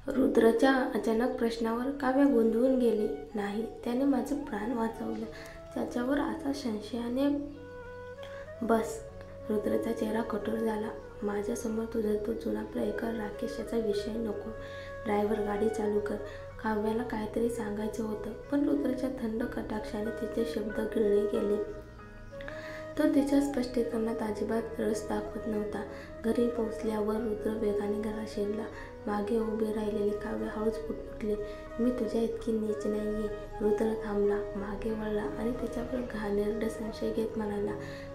रुद्रच्या अचानक प्रश्नावर काव्या गोंधळून गेली. नाही, त्याने माझं प्राण वाचवलं. त्याच्यावर आता संशयाने बस. रुद्रचा चेहरा कठोर झाला. माझ्यासमोर तुझा तो जुना प्रियकर राकेश याचा विषय नको. ड्रायव्हर, गाडी चालू कर. काव्याला काहीतरी सांगायचं होतं, पण रुद्रच्या थंड कटाक्षाने तिचे शब्द गिळले गेले. तो तिच्या स्पष्टीकरणात अजिबात रस दाखवत नव्हता. घरी पोहोचल्यावर रुद्र वेगाने घरात शिरला. मागे उभी राहिलेली काव्य हळूच पुटपुटली, मी तुझ्या इतकी नीच नाहीये. रुद्र थांबला, मागे वळला आणि तिच्यावर घाणेरडा संशय घेत म्हणाला,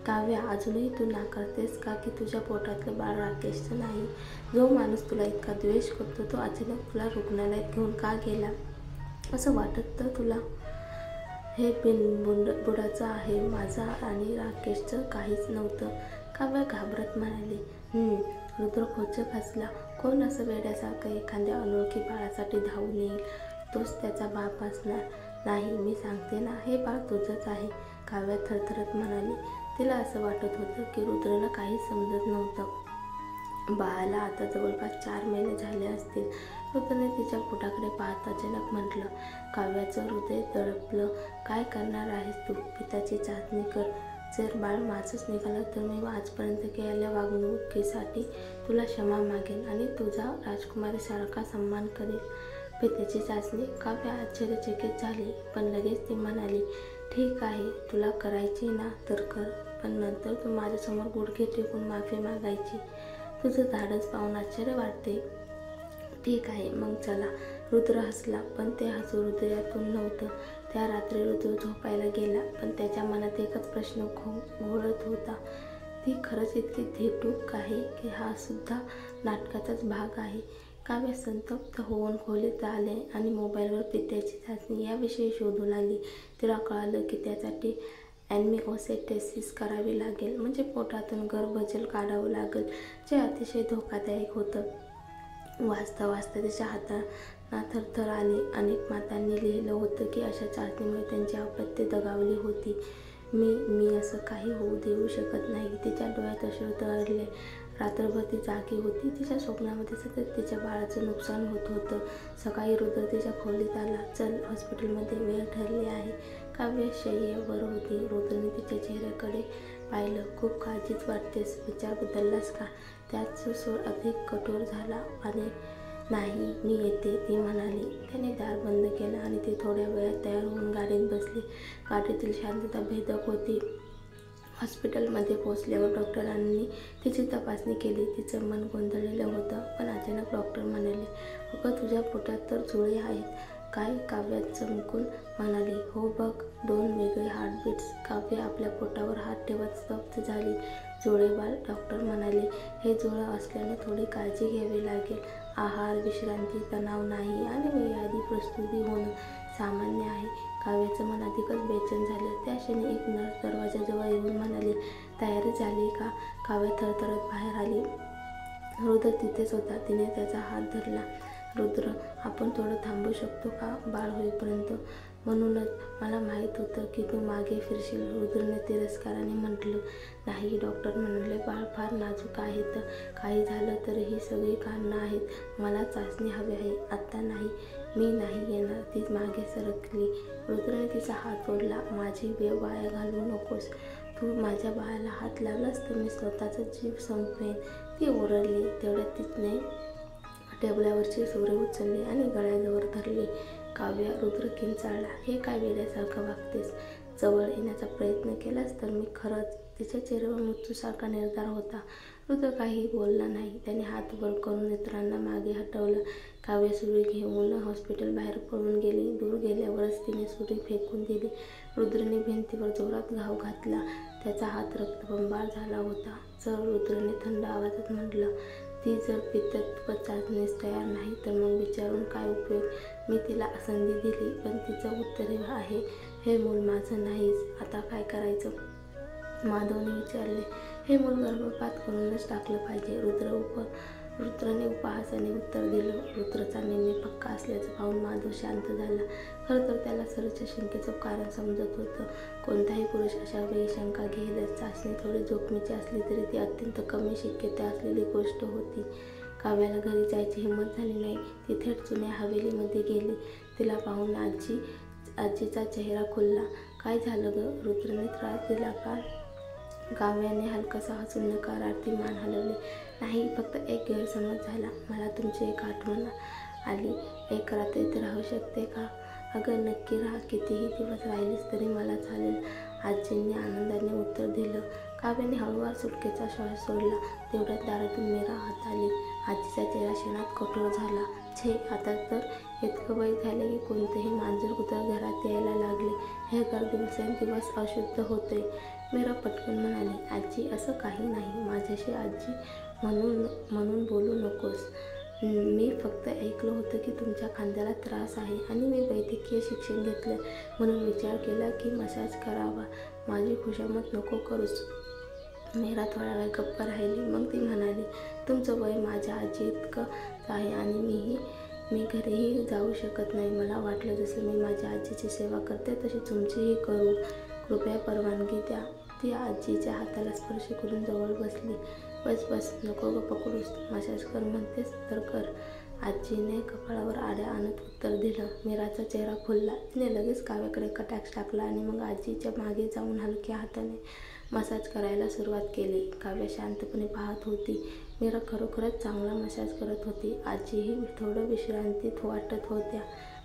काव्या, अजूनही तू नाकारतेस का की तुझ्या पोटातलं बाळ राकेशचं नाही? जो माणूस तुला इतका द्वेष करतो तो अचानक तुला रुग्णालयात घेऊन का गेला? असं वाटत तर तुला हे बुडाचं आहे, माझा आणि राकेशचं काहीच नव्हतं. काव्या घाबरत म्हणाली. रुद्र खोचक हसला. कोण असं वेड्यासारखं एखाद्या अनोळखी बाळासाठी धावून येईल? तोच त्याचा बाप असणार. नाही, मी सांगते ना, हे बाळ तुझंच आहे. काव्या थरथरत म्हणाली. तिला असं वाटत होतं की रुद्रला काहीच समजत नव्हतं. बाळाला आता जवळपास 4 महिने झाले असतील. रुद्रने तिच्या पोटाकडे पाहत अचानक म्हटलं, काव्याचं हृदय तडपलं. काय करणार आहेस तू? पित्याची चाचणी कर. जर बाळ माझंच निघालं तर मी आजपर्यंत केलेल्या वागणुकीसाठी तुला क्षमा मागेन आणि तुझा राजकुमारीसारखा सन्मान करेल. पित्याची चाचणी? काव्या आश्चर्यचकित झाली, पण लगेच ती म्हणाली, ठीक आहे, तुला करायची ना तर कर, पण नंतर तू माझ्यासमोर गुडघे टेकून माफी मागायची. तुझं धाडस पाहून आश्चर्य वाटते. ठीक आहे, मग चला. रुद्र हसला, पण ते हसू हृदयातून नव्हतं. त्या रात्री रुद्र झोपायला गेला, पण त्याच्या मनात एकच प्रश्न घोळत होता, ती खरंच इतकी धेटूक आहे की हा सुद्धा नाटकाचाच भाग आहे? काव्य संतप्त होऊन खोलीत आले आणि मोबाईलवर पित्याची चाचणी याविषयी शोधू लागली. तिला कळालं की त्यासाठी ॲनिओसेटेसिस करावी लागेल, म्हणजे पोटातून गर्भजल काढावं लागेल, जे अतिशय धोकादायक होतं. वाचता वाचता तिच्या हातांना थरथर आले. अनेक मातांनी लिहिलं होतं की अशा चाचणीमुळे त्यांची अपत्ये दगावली होती. मी असं काही होऊ देऊ शकत नाही. तिच्या डोळ्यात अश्रू तरळले. रात्रभर ती जागी होती. तिच्या स्वप्नामध्ये सतत तिच्या बाळाचं नुकसान होत होतं. सकाळी रुद्र तिच्या खोलीत आला. चल, हॉस्पिटलमध्ये वेळ ठरली आहे. काव्य शय्येवर होती. रुद्रने तिच्या चेहऱ्याकडे पाहिलं. खूप काळजीत वाटतेस. विचार बदललास का? त्याचा सूर अधिक कठोर झाला आणि नाही, मी येते, ती म्हणाली. त्याने दार बंद केलं आणि ती थोड्या वेळात तयार होऊन गाडीत बसली. गाडीतील शांतता भेदक होती. हॉस्पिटलमध्ये पोहोचल्यावर डॉक्टरांनी तिची तपासणी केली. तिचं मन गोंधळलेलं होतं, पण अचानक डॉक्टर म्हणाले, अगं, तुझ्या पोटात तर जुळे आहेत. काय? काव्य चमकून म्हणाली. हो बघ, 2 वेगळे हार्टबीट्स. काव्य आपल्या पोटावर हात ठेवत स्तब्ध झाली. जुळे बाळ? डॉक्टर म्हणाले. हे जुळं असल्याने थोडी काळजी घ्यावी लागेल. आहार, विश्रांती, तणाव नाही आणि वेळेआधी प्रस्तुती होणं सामान्य आहे. काव्याचं मन अधिकच बेचैन झालं. त्या क्षणी एक नर्स दरवाजाजवळ येऊन म्हणाली, तयारी झाली का? काव्य थरथरत बाहेर आली. रुद्र तिथेच होता. तिने त्याचा हात धरला. रुद्र, आपण थोडं थांबू शकतो का बाळ होईपर्यंत? म्हणूनच मला माहीत होतं की तू मागे फिरशील. रुद्रने तिरस्काराने म्हटलं. नाही, डॉक्टर म्हणाले, बाळ फार नाजूक आहे. तर काही झालं तर ही सगळी कारणं आहेत. मला चाचणी हवी आहे. आत्ता नाही. मी नाही येणार. ती मागे सरकली. रुद्रने तिचा हात ओढला. माझी वेळ वाया घालवू नकोस. तू माझ्या बाळाला हात लावलास तर मी स्वतःचा जीव संपवेन, ती ओरडली. तेवढ्यात तिने टेबलावरची सुरे उचलली आणि गळ्याजवळ धरली. काव्य, रुद्र किंचाळला. हे काय वेड्यासारखं वागतेस? जवळ येण्याचा प्रयत्न केलास तर मी खरंच. तिच्या चेहऱ्यावर मृत्यूसारखा निर्धार होता. रुद्र काहीही बोलला नाही. त्याने हात वर करून इतरांना मागे हटवलं. काव्य सुरी घेऊन हॉस्पिटल बाहेर पळून गेली. दूर गेल्यावरच तिने सुरी फेकून दिली. रुद्रने भिंतीवर जोरात घाव घातला. त्याचा हात रक्तबंबाळ झाला होता. चल, रुद्रने थंड आवाजात म्हटलं. ती जर पितृत्व चाचणीस तयार नाही तर मग विचारून काय उपयोग? मी तिला संधी दिली, पण तिचं उत्तर आहे, हे मूल माझं नाहीच. आता काय करायचं? माधवने विचारले. हे मूल गर्भपात करूनच टाकलं पाहिजे. रुद्रने उपहासाने उत्तर दिलं. रुद्रचा निर्णय पक्का असल्याचं पाहून माधव शांत झाला. खरं तर त्याला सरच्या शंकेचं कारण समजत होतं. कोणताही पुरुष अशा वेळी शंका घेईलच. चाचणी थोडी जोखमीची असली तरी ती अत्यंत कमी शक्यता असलेली गोष्ट होती. काव्याला घरी जायची हिंमत झाली नाही. ती थेट जुन्या हवेलीमध्ये गेली. तिला पाहून आजीचा चेहरा खुलला. काय झालं ग? रुद्रने त्रास दिला का? काव्याने हलकासा हसून नकारार्थी मान हलवली. नाही, फक्त एक गैरसमज झाला. मला तुमची एक आठवण आली. एक रात्र इथे राहू शकते का? अगं नक्की राहा. कितीही दिवस राहिलीस तरी मला चालेल, आजींनी आनंदाने उत्तर दिलं. काव्याने हळूवार सुटकेचा श्वास सोडला. तेवढ्यात दारातून मीरा आत आली. आजीचा चेहरा क्षणात कठोर झाला. छे, आता तर इतकं वय झाले की कोणतेही मांजर कुत्र घरात यायला लागले. हे घर दिवसेंदिवस अशुद्ध होते. मीरा पटकन म्हणाली, आजी असं काही नाही. माझ्याशी आजी म्हणून बोलू नकोस. मी फक्त ऐकलं होतं की तुमच्या खांद्याला त्रास आहे आणि मी वैद्यकीय शिक्षण घेतलं म्हणून विचार केला की मसाज करावा. माझी खुशामत नको करूस. मीरा थोडा वेळ गप्प राहिली. मग ती म्हणाली, तुमचं वय माझ्या आजी इतकंच आहे आणि मी घरीही जाऊ शकत नाही. मला वाटलं जसं मी माझ्या आजीची सेवा करते तशी तुमचीही करू. कृपया परवानगी द्या. ती आजीच्या हाताला स्पर्श करून जवळ बसली. बस नको ग पकडूस. मसाज कर म्हणतेस तर कर, आजीने कपाळावर आड्या आणत उत्तर दिलं. मीराचा चेहरा खुलला. तिने लगेच काव्याकडे कटाक्ष टाकला आणि मग आजीच्या मागे जाऊन हलक्या हाताने मसाज करायला सुरुवात केली. काव्या शांतपणे पाहत होती. मीरा खरोखरच चांगला मसाज करत होती. आजीही थोडं विश्रांतीत वाटत होत्या.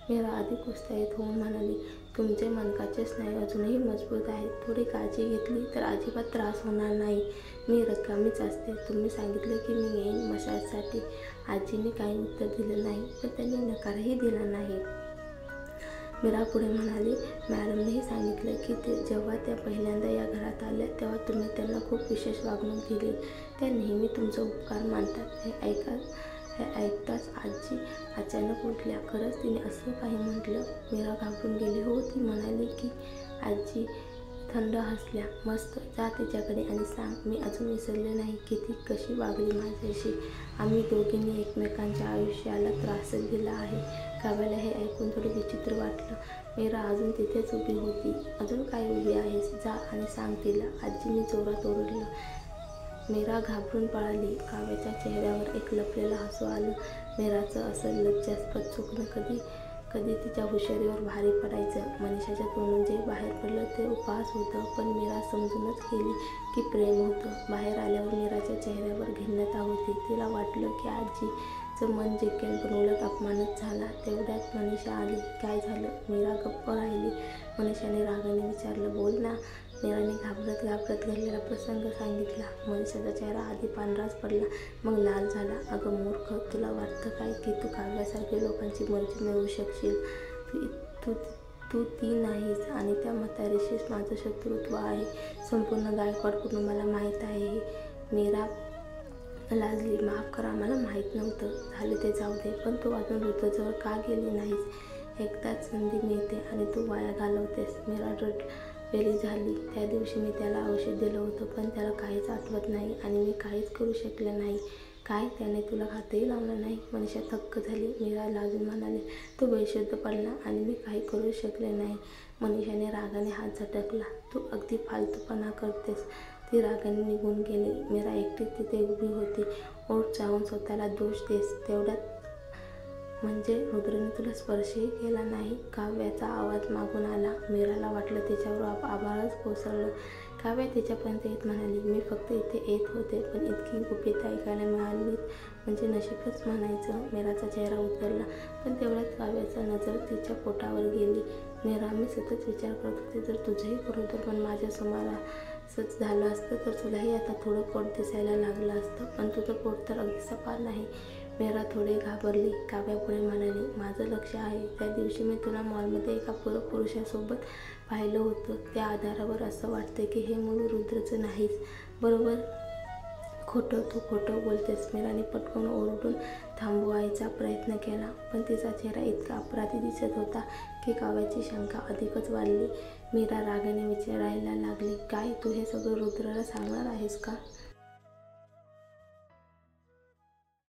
मीरा अधिक उत्साहित होऊन म्हणाली, तुमचे मणक्याचे स्नायू अजूनही मजबूत आहेत. थोडी काळजी घेतली तर अजिबात त्रास होणार नाही. मी रिकामीच असते. तुम्ही सांगितले की मी येईन मसाजसाठी. आजीने काही उत्तर दिलं नाही, पण त्यांनी नकारही दिला नाही. मीरा पुढे म्हणाली, मॅडमनेही सांगितलं की जेव्हा त्या पहिल्यांदा या घरात आल्या तेव्हा तुम्ही त्यांना खूप विशेष वागणूक दिली. त्या नेहमी तुमचा उपकार मानतात. हे ऐकताच आजी अचानक उठल्या. खरंच तिने असं काही म्हटलं? मीरा घाबरून गेली. हो, ती म्हणाली की आजी थंड हसल्या. मस्त, जा तिच्याकडे आणि सांग मी अजून विसरले नाही की ती कशी वागली माझ्याशी. आम्ही दोघींनी एकमेकांच्या आयुष्याला त्रासच दिला आहे. काव्याला हे ऐकून थोडं विचित्र वाटलं. मीरा अजून तिथेच उभी होती. अजून काय उभी आहेस? जा आणि सांग तिला, आजीने जोरात ओरडलं. मीरा घाबरून पळाली. काव्याच्या चेहऱ्यावर एक लपलेलं हसू आलं. मीराचं असं लज्जास्पद चुकणं कधी तिच्या हुशारीवर भारी पडायचं. मनीषाच्या तोंडून जे बाहेर पडलं ते उपहास होतं, पण मीरा समजूनच गेली की प्रेम होतं. बाहेर आल्यावर मीराच्या चेहऱ्यावर खिन्नता होती. तिला वाटलं की आजीचं मन जिंकेल, पण उलट अपमानच झाला. तेवढ्यात मनीषा आली. काय झालं? मीरा गप्प राहिली. मनीषाने रागाने विचारलं, बोल ना. मीराने घाबरत घडलेला प्रसंग सांगितला. मनीषाचा चेहरा आधी पांढराच पडला, मग लाल झाला. अगं मूर्ख, तुला वाटतं काय की तू काव्यासारख्या लोकांची मर्जी मिळवू शकशील? तू ती नाहीस आणि त्या म्हातारीशीच माझं शत्रुत्व आहे. संपूर्ण गायकवाड कुटुंबाला माहीत आहे. मीरा लाजली. माफ करा, मला माहीत नव्हतं. झाले ते जाऊ दे, पण तू अजून ऋतूजवळ का गेली नाहीस? एकदाच संधी मिळते आणि तू वाया घालवतेस. मीरा रडवेली झाली. त्या दिवशी मी त्याला औषध दिलं होतं, पण त्याला काहीच आठवत नाही आणि मी काहीच करू शकले नाही. काय, त्याने तुला हातही लावला नाही? मनीषा थक्क झाली. मीरा लाजून म्हणाली, तो बेशुद्ध पडला आणि मी काही करू शकले नाही. मनीषाने रागाने हात झटकला. तू अगदी फालतूपणा करतेस. ती रागाने निघून गेली. मीरा एकटीच तिथे उभी होती. ओठ चावून स्वतःला दोष देस. तेवढ्यात म्हणजे रुद्रने तुला स्पर्शही केला नाही? काव्याचा आवाज मागून आला. मीराला वाटलं तिच्यावर आभाळच कोसळलं. काव्या तिच्यापर्यंत येत म्हणाली, मी फक्त इथे येत होते, पण इतकी गुपितं ऐकायला मिळाली म्हणजे नशीबच म्हणायचं. मीराचा चेहरा उतरला, पण तेवढ्यात काव्याचा नजर तिच्या पोटावर गेली. मीरा, मी सतत विचार करत होते, जर तुझंही बरोबर पण माझ्या सुमारासच झालं असतं तर तुलाही आता थोडं पोट दिसायला लागलं असतं, पण तुझं पोट तर अगदी सपाट नाही. मीरा थोडी घाबरली. काव्या पुढे म्हणाली, माझं लक्ष आहे. त्या दिवशी मी तुला मॉलमध्ये एका पुरुषासोबत पाहिलं होतं. त्या आधारावर असं वाटतं की हे मूळ रुद्रचं नाहीच. बरोबर? खोटं, तू खोटं बोलतेस. मीराने पटकन ओरडून थांबवायचा प्रयत्न केला, पण तिचा चेहरा इतका अपराधी दिसत होता की काव्याची शंका अधिकच वाढली. मीरा रागाने विचारायला लागली, काय, तू हे सगळं रुद्राला सांगणार आहेस का?